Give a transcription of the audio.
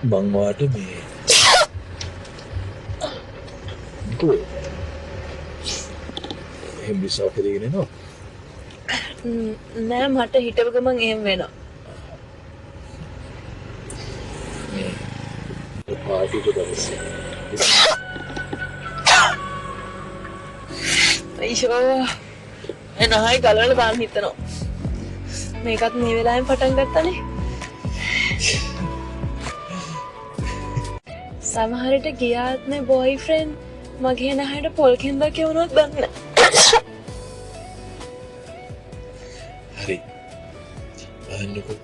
මං වාට මේ එහෙම විශ්වාස කරගෙන එනවා. නෑ මට හිටපු ගමන් එහෙම වෙනවා. මේ පාටි එක දවසේ අයියෝ එනහයි ගලවලා දාන්න හිතනවා. මේකත් මේ වෙලාවෙන් පටන් ගත්තනේ. සමහරට ගියාත්නේ බොයිෆ්‍රෙන්ඩ් මගේ නහයට පොල් කෙන්දක් කියවුණොත් දන්නේ හරි. අහන්නකෝ